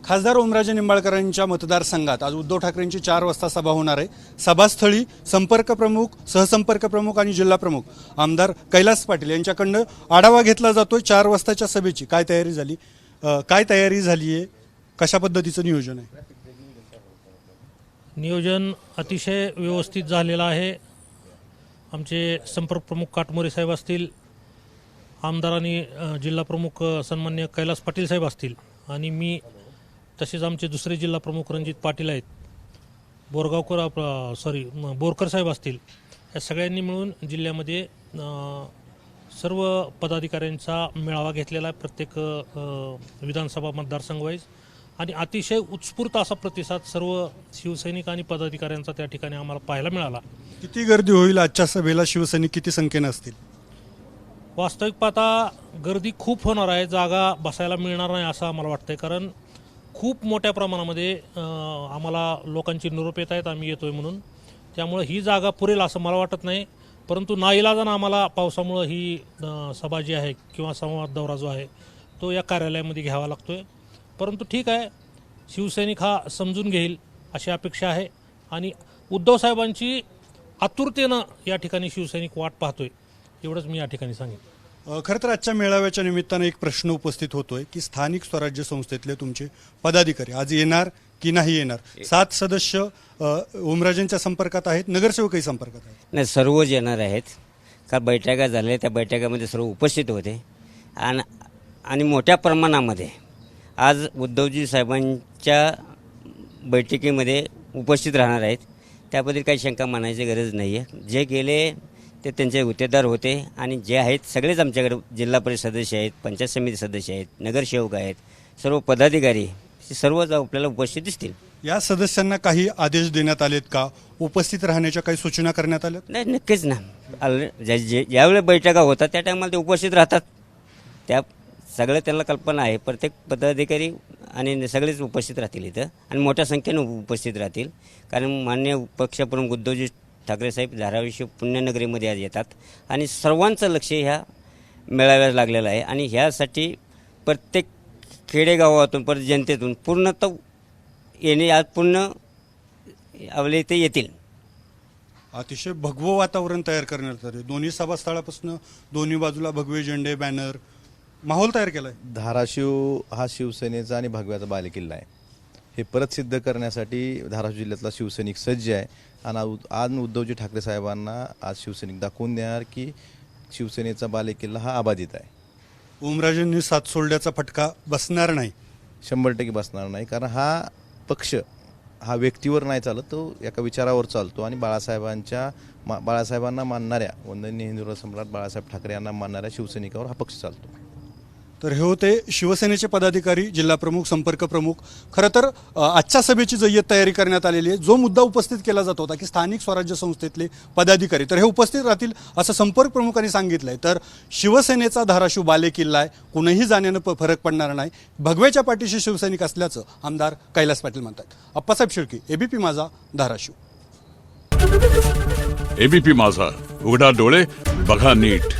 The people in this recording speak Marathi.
खासदार ओमराजे निंबाळकरांच्या मतदारसंघात आज उद्धव ठाकरेंची 4 वाजता सभा होणार आहे। सभास्थळी संपर्क प्रमुख, सहसंपर्क प्रमुख आणि जिल्हा प्रमुख आमदार कैलास पाटील यांच्याकडून आढावा घेतला जातोय। 4 वाजताच्या सभेची काय तयारी झाली आहे, कशा पद्धतीचं नियोजन आहे? नियोजन अतिशय व्यवस्थित झालेलं आहे। आमचे संपर्क प्रमुख काटमोरे साहेब असतील, आमदार आणि जिल्हा प्रमुख सन्माननीय कैलास पाटील साहेब असतील आणि मी, तसेच आमचे दुसरे जिल्हा प्रमुख रणजित पाटील आहेत, बोरकर साहेब असतील, या सगळ्यांनी मिळून जिल्ह्यामध्ये सर्व पदाधिकाऱ्यांचा मेळावा घेतलेला आहे प्रत्येक विधानसभा मतदारसंघ वाईज, आणि अतिशय उत्स्फूर्त असा प्रतिसाद सर्व शिवसैनिक आणि पदाधिकाऱ्यांचा त्या ठिकाणी आम्हाला पाहायला मिळाला। किती गर्दी होईल आजच्या सभेला? शिवसैनिक किती संख्येने असतील? वास्तविक पाहता गर्दी खूप होणार आहे, जागा बसायला मिळणार नाही असं आम्हाला वाटतंय, कारण खूप मोठ्या प्रमाणामध्ये आम्हाला लोकांची निरोप येत आहेत आम्ही येतोय म्हणून, त्यामुळे ही जागा पुरेल असं मला वाटत नाही। परंतु नाईलाजानं आम्हाला पावसामुळं ही सभा जी आहे किंवा संवाद दौरा जो आहे तो या कार्यालयामध्ये घ्यावा लागतोय, परंतु ठीक आहे, शिवसैनिक हा समजून घेईल अशी अपेक्षा आहे आणि उद्धव साहेबांची आतुरतेनं या ठिकाणी शिवसैनिक वाट पाहतोय, एवढंच मी या ठिकाणी सांगेन। खरं तर आजच्या मेळाव्याच्या निमित्तानं एक प्रश्न उपस्थित होतोय की स्थानिक स्वराज्य संस्थेतले तुमचे पदाधिकारी आज येणार की नाही येणार? 7 सदस्य ओमराजेंच्या संपर्कात आहेत, नगरसेवकही संपर्कात आहेत। नाही, सर्वच येणार आहेत, कारण बैठका झाल्या, त्या बैठकामध्ये सर्व उपस्थित होते आणि मोठ्या प्रमाणामध्ये आज उद्धवजी साहेबांच्या बैठकीमध्ये उपस्थित राहणार आहेत, त्याबद्दल काही शंका मानायची गरज नाही आहे। जे गेले ते त्यांचे गुत्तेदार होते आणि जे आहेत सगळेच आमच्याकडे जिल्हा परिषद सदस्य आहेत, पंचायत समिती सदस्य आहेत, नगरसेवक आहेत, सर्व पदाधिकारी सर्वच आपल्याला उपस्थित दिसतील। या सदस्यांना काही आदेश देण्यात आलेत का? उपस्थित राहण्याच्या काही सूचना करण्यात आल्या? नाही, नक्कीच ना, ज्यावेळेला बैठका होतात त्या टायमाला ते उपस्थित राहतात, त्या सगळं त्यांना कल्पना आहे। प्रत्येक पदाधिकारी आणि सगळेच उपस्थित राहतील इथं आणि मोठ्या संख्येनं उपस्थित राहतील, कारण माननीय पक्षप्रमुख उद्धवजी ठाकरे साहेब धाराशिव पुण्यनगरीमध्ये आज येतात आणि सर्वांचं लक्ष ह्या मेळाव्याला लागलेलं आहे आणि ह्यासाठी प्रत्येक खेडेगावातून परत जनतेतून पूर्णतः येणे आज पूर्ण आपले इथे येतील। अतिशय भगवं वातावरण तयार करण्यात आले, दोन्ही सभास्थळापासून दोन्ही बाजूला भगवे झेंडे, बॅनर, माहोल तयार केलाय। धाराशिव हा शिवसेनेचा आणि भगव्याचा बालेकिल्ला आहे, हे परत सिद्ध करण्यासाठी धाराशिव जिल्ह्यातला शिवसैनिक सज्ज आहे आणि आज उद्धवजी ठाकरे साहेबांना आज शिवसैनिक दाखवून देणार की शिवसेनेचा बालेकिल्ला हा अबाधित आहे। ओमराजेंनी साथ सोडल्याचा फटका बसणार नाही? 100% बसणार नाही, कारण हा पक्ष हा व्यक्तीवर नाही चालत, तो एका विचारावर चालतो आणि बाळासाहेबांना मानणाऱ्या, वंदनीय हिंदुराव सम्राट बाळासाहेब ठाकरे यांना मानणाऱ्या शिवसैनिकावर हा पक्ष चालतो। तर हे होते शिवसेनेचे पदाधिकारी, जिल्हा प्रमुख, संपर्क प्रमुख। खरं तर आजच्या सभेची जय्यत तयारी करण्यात आलेली आहे। जो मुद्दा उपस्थित केला जात होता की स्थानिक स्वराज्य संस्थेतले पदाधिकारी, तर हे उपस्थित राहतील असं संपर्क प्रमुखांनी सांगितलंय। तर शिवसेनेचा धाराशिव बालेकिल्ला आहे, कुणीही जाण्यानं फरक पडणार नाही, भगव्याच्या पाठीशी शिवसैनिक असल्याचं आमदार कैलास पाटील म्हणतात। अप्पासाहेब शेळके, एबीपी माझा, धाराशिव। एबीपी माझा, उघडा डोळे बघा नीट।